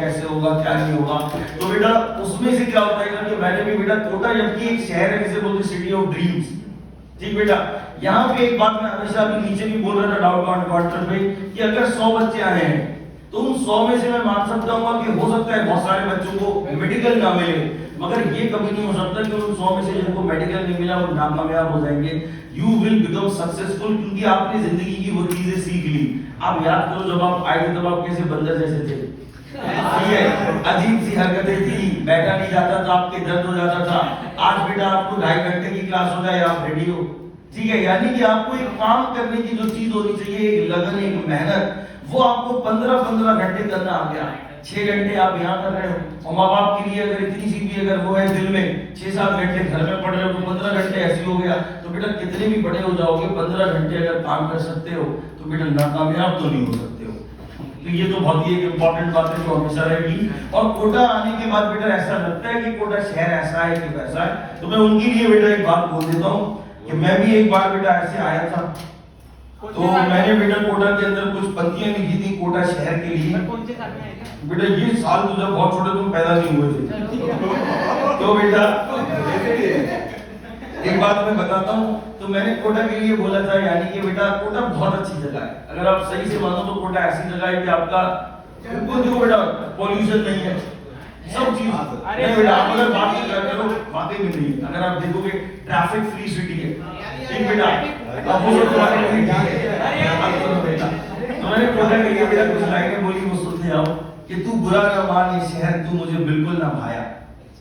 कैसे होगा क्या नहीं होगा। तो बेटा उसमें से क्या होता है कि मैंने भी बेटा कोटा जबकि एक शहर है जिसे बोलते सिटी ऑफ ड्रीम्स, ठीक बेटा। यहाँ पे एक बात मैं हमेशा अभी नीचे भी बोल रहा था डाउन काउंटर पे कि अगर 100 बच्चे आए हैं तो उन 100 में से मैं मान सकता हूँ कि हो सकता है बहुत सारे बच्चों को मेडिकल ना मिले, मगर ये कभी नहीं हो सकता कि उन 100 में से जिनको मेडिकल नहीं मिला वो नाकामयाब हो जाएंगे। यू विल बिकम सक्सेसफुल क्योंकि आपने जिंदगी की वो चीजें सीख ली। आप याद करो जब आप आए थे तब आप कैसे बंदर जैसे थे, ठीक है, अजीब सी हरकतें थी, बैठा नहीं जाता था, आपके दर्द हो जाता था। आज बेटा आपको 2.5 घंटे की क्लास हो जाए आप रेडी हो, ठीक है। यानी कि आपको एक काम करने की जो चीज होनी चाहिए, एक लगन, एक मेहनत, वो आपको 15-15 घंटे करना आ गया। 6 घंटे आप यहाँ कर रहे हो और माँ बाप के लिए अगर इतनी सी भी अगर वो है दिल में 6-7 घंटे घर में पढ़ रहे हो तो 15 घंटे ऐसे हो गया। तो बेटा कितने भी बड़े हो जाओगे 15 घंटे अगर काम कर सकते हो तो बेटा नाकामयाब तो नहीं हो सकते हो। तो ये तो बहुत ही एक इम्पोर्टेंट बात है जो हमेशा रहेगी। और कोटा आने के बाद बेटा ऐसा लगता है कि कोटा शहर ऐसा है कि वैसा है। तो मैं उनके लिए बेटा एक बात बोल देता हूँ कि मैं भी एक बार बेटा ऐसे आया था तो मैंने बेटा कोटा के अंदर कुछ पंक्तियां लिखी थी कोटा शहर के लिए। बेटा ये साल तो जब बहुत छोटे तुम पैदा नहीं हुए थे। तो बेटा एक बात मैं बताता हूँ, तो मैंने कोटा के लिए बोला था, यानी कि बेटा कोटा बहुत अच्छी जगह है। अगर आप सही से मानो तो कोटा ऐसी जगह है कि आपका जो बेटा पॉल्यूशन नहीं है, सब चीज नहीं बेटा। आप अगर बात करो बातें भी नहीं, अगर आप देखोगे ट्रैफिक फ्री सिटी है, ठीक बेटा। अब वो तुम्हारे लिए बेटा तो मैंने कोटा के लिए बेटा कुछ लाइनें बोली, वो सुनते आओ कि तू बुरा न मान ये शहर तू मुझे बिल्कुल ना भाया,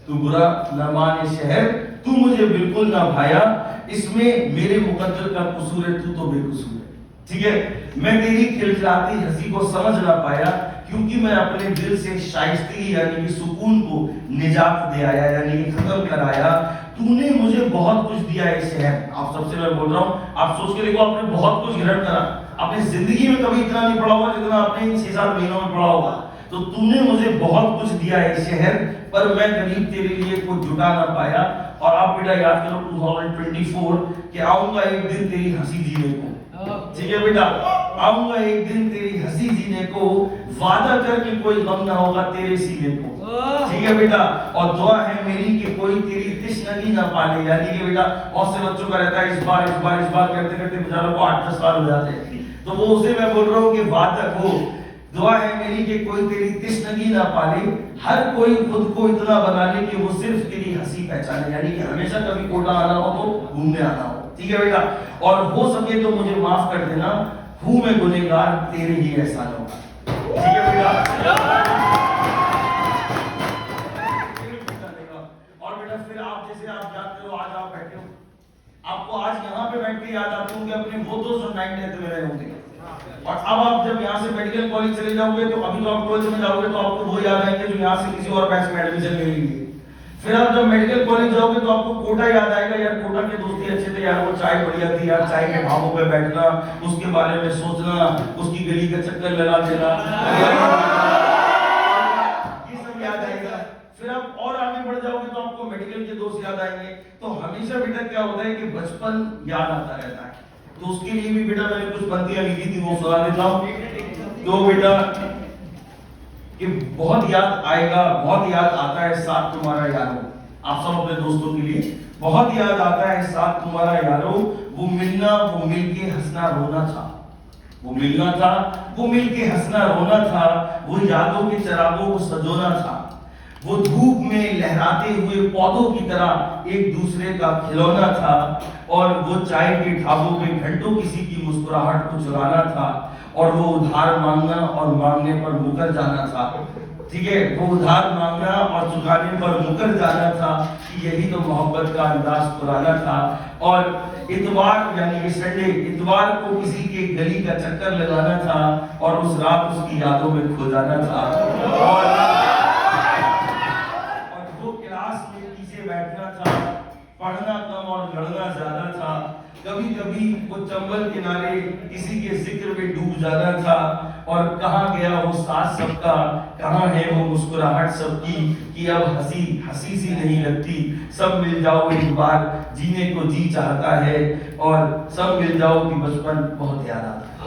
तू बुरा न मान ये शहर तू मुझे बिल्कुल ना भाया, इसमें मेरे मुकद्दर का कसूर है तू तो बेकसूर है, ठीक है। मैं तेरी खिलखिलाती हंसी को समझ ना पाया क्योंकि मैं अपने दिल से शाइस्ती यानी कि सुकून को निजात दे आया, यानी कि खत्म कराया। तूने मुझे बहुत कुछ दिया है शहर। आप सबसे मैं बोल रहा हूँ, आप सोच के देखो, आपने बहुत कुछ ग्रहण करा, आपने जिंदगी में कभी इतना नहीं पढ़ा होगा जितना आपने इन 6-7 महीनों में पढ़ा होगा। तो तूने मुझे बहुत कुछ दिया है शहर, पर मैं करीब तेरे लिए कुछ जुटा ना पाया। और आप बेटा याद करो 2024 कि आऊंगा एक दिन तेरी हंसी जीने को, ठीक है बेटा। आऊंगा एक दिन तेरी हंसी जीने को, वादा कर कि कोई गम ना होगा तेरे सीने को, ठीक है बेटा। और दुआ है मेरी कि कोई तेरी तिश्नगी ना पाले, यानी कि बेटा बहुत से बच्चों का रहता है इस बार करते करते बेचारों को 8-10 साल हो जाते हैं। तो वो उसे मैं बोल रहा हूँ कि वादा हो, दुआ है मेरी कि कोई तेरी तिश्नगी ना पाले, हर कोई खुद को इतना बना ले कि वो सिर्फ तेरी हंसी पहचाने, यानी कि हमेशा कभी कोटा आना हो तो घूमने आना हो, ठीक है बेटा। और हो सके तो मुझे माफ कर देना, हूं मैं गुनहगार तेरे ही एहसानों का, ठीक है बेटा। और बेटा फिर आप जैसे आप याद करो, आज आप बैठे हो, आपको आज यहाँ पे बैठ के याद आते होंगे अपने वो दोस्त जो 9th में रहे होंगे। और अब आप जब यहाँ से मेडिकल कॉलेज चले जाओगे तो अभी तो आप 12th में जाओगे तो आपको वो याद आएंगे जो यहाँ से किसी और बैच में एडमिशन ले लेंगे। फिर आप जब मेडिकल कॉलेज जाओगे तो आपको कोटा याद आएगा, यार कोटा के दोस्ती अच्छे थे यार, वो चाय बढ़िया थी यार, चाय के ढाबों पे बैठना, उसके बारे में सोचना, उसकी गली का चक्कर लगा देना, ये सब याद आएगा। फिर आप और आगे बढ़ जाओगे तो आपको मेडिकल के दोस्त याद आएंगे। तो हमेशा बेटा क्या होता है कि बचपन याद आता रहता है। तो उसके लिए भी बेटा मैंने कुछ पंक्तियां लिखी थी, वो सुना देता हूं। तो बेटा कि बहुत याद आएगा, बहुत याद आता है साथ तुम्हारा यारो, आप सब अपने दोस्तों के लिए, बहुत याद आता है साथ तुम्हारा यारो, वो मिलना वो मिलके हंसना रोना था, वो मिलना था वो मिलके हंसना रोना था, वो यादों के चरागों को सजोना था, वो धूप में लहराते हुए पौधों की तरह एक दूसरे का खिलौना था, और वो चाय के ढाबों पे घंटों किसी की मुस्कुराहट को चुराना था, और वो उधार मांगना और मांगने पर मुकर जाना था, ठीक है। वो उधार मांगना और चुकाने पर मुकर जाना था, कि यही तो मोहब्बत का अंदाज पुराना था। और इतवार यानी कि संडे, इतवार को किसी के गली का चक्कर लगाना था, और उस रात उसकी यादों में खो जाना था, और वो क्लास में पीछे बैठना था, पढ़ना कम और लड़ना ज्यादा था, कभी कभी वो चंबल किनारे किसी के जिक्र में डूब जाना था, और कहाँ गया वो साथ सबका, कहाँ है वो मुस्कुराहट सबकी, कि अब हंसी हंसी सी नहीं लगती, सब मिल जाओ एक बार जीने को जी चाहता है, और सब मिल जाओ कि बचपन बहुत याद आता है।